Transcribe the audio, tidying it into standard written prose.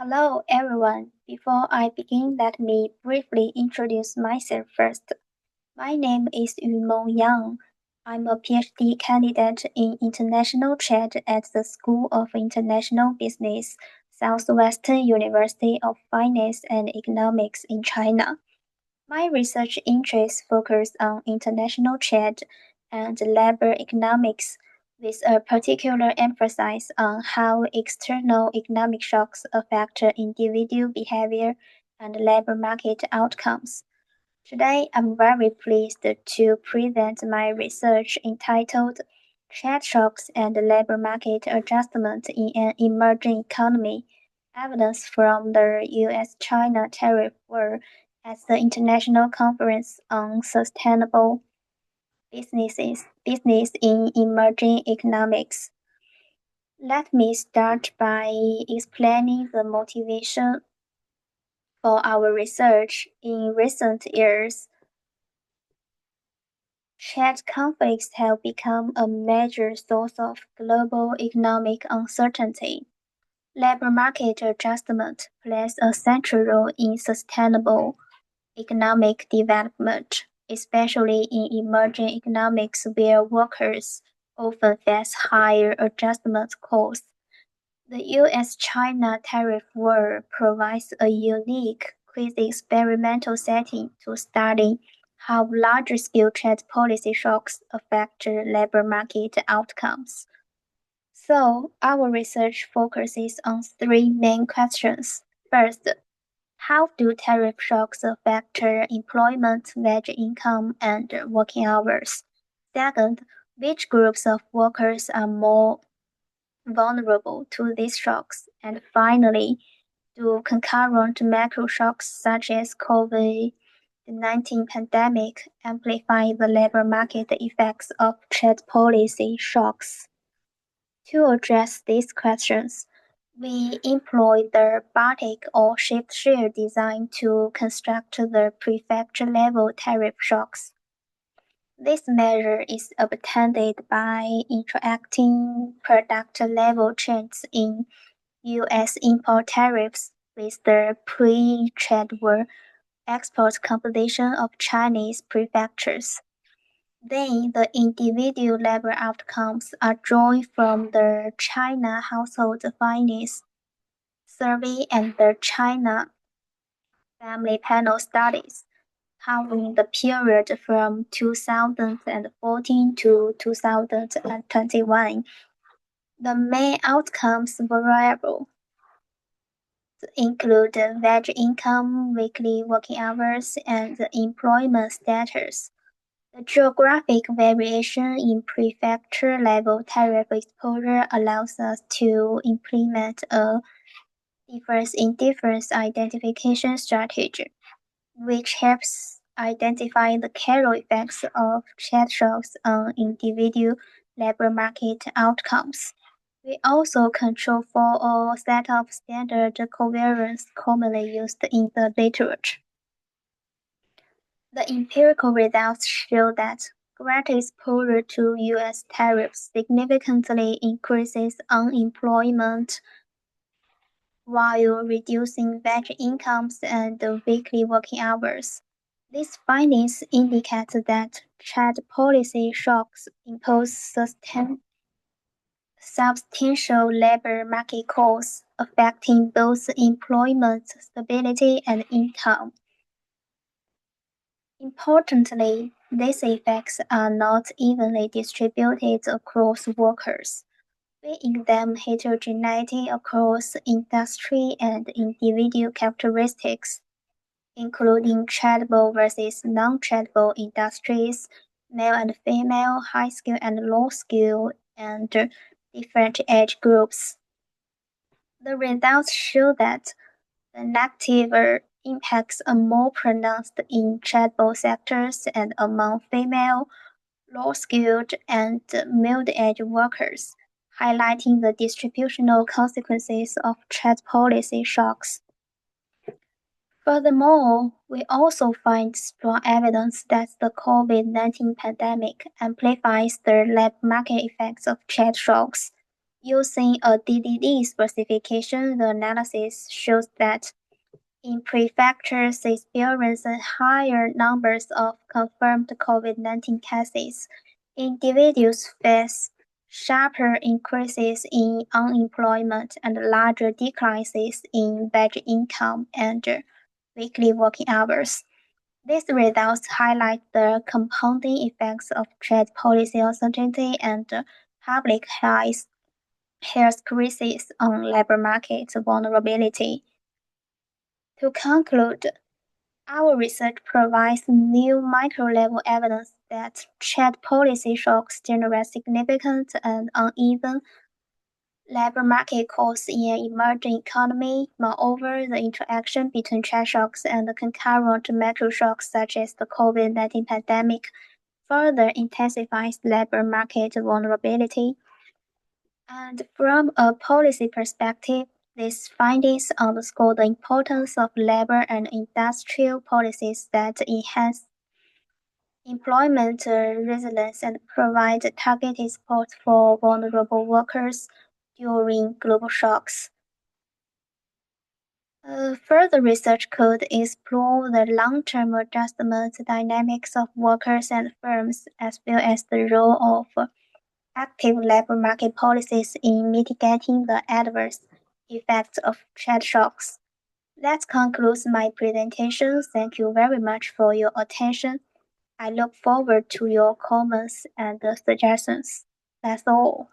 Hello, everyone. Before I begin, let me briefly introduce myself first. My name is Yumeng. I'm a PhD candidate in international trade at the School of International Business, Southwestern University of Finance and Economics in China. My research interests focus on international trade and labor economics, with a particular emphasis on how external economic shocks affect individual behavior and labor market outcomes. Today, I'm very pleased to present my research entitled Trade Shocks and Labor Market Adjustment in an Emerging Economy, Evidence from the US-China Tariff War at the International Conference on Sustainable Business in Emerging Economics. Let me start by explaining the motivation for our research. In recent years, trade conflicts have become a major source of global economic uncertainty. Labor market adjustment plays a central role in sustainable economic development, especially in emerging economies where workers often face higher adjustment costs. The US-China tariff war provides a unique quasi-experimental setting to study how large-scale trade policy shocks affect labor market outcomes. So, our research focuses on three main questions. First, how do tariff shocks affect employment, wage income, and working hours? Second, which groups of workers are more vulnerable to these shocks? And finally, do concurrent macro shocks such as COVID-19 pandemic amplify the labor market effects of trade policy shocks? To address these questions, we employ the Baltic or shift-share design to construct the prefecture-level tariff shocks. This measure is obtained by interacting product-level trends in U.S. import tariffs with the pre-trade war export composition of Chinese prefectures. Then the individual labor outcomes are drawn from the China Household Finance Survey and the China Family Panel Studies, covering the period from 2014 to 2021. The main outcomes variable include wage income, weekly working hours, and employment status. The geographic variation in prefecture-level tariff exposure allows us to implement a difference-in-difference identification strategy, which helps identify the carrow effects of trade shocks on individual labor market outcomes. We also control for a set of standard covariance commonly used in the literature. The empirical results show that greater exposure to U.S. tariffs significantly increases unemployment while reducing wage incomes and weekly working hours. These findings indicate that trade policy shocks impose substantial labor market costs, affecting both employment stability and income. Importantly, these effects are not evenly distributed across workers. We examine heterogeneity across industry and individual characteristics, including tradable versus non-tradable industries, male and female, high skill and low skill, and different age groups. The results show that the negative impacts are more pronounced in tradable sectors and among female, low-skilled, and middle-aged workers, highlighting the distributional consequences of trade policy shocks. Furthermore, we also find strong evidence that the COVID-19 pandemic amplifies the labor market effects of trade shocks. Using a DDD specification, the analysis shows that in prefectures experiencing higher numbers of confirmed COVID-19 cases, individuals face sharper increases in unemployment and larger declines in wage income and weekly working hours. These results highlight the compounding effects of trade policy uncertainty and public health crises on labor market vulnerability. To conclude, our research provides new micro-level evidence that trade policy shocks generate significant and uneven labor market costs in an emerging economy. Moreover, the interaction between trade shocks and the concurrent macro shocks such as the COVID-19 pandemic further intensifies labor market vulnerability. And from a policy perspective, these findings underscore the importance of labor and industrial policies that enhance employment resilience and provide targeted support for vulnerable workers during global shocks. Further research could explore the long-term adjustment dynamics of workers and firms, as well as the role of active labor market policies in mitigating the adverse effects of trade shocks. That concludes my presentation. Thank you very much for your attention. I look forward to your comments and suggestions. That's all.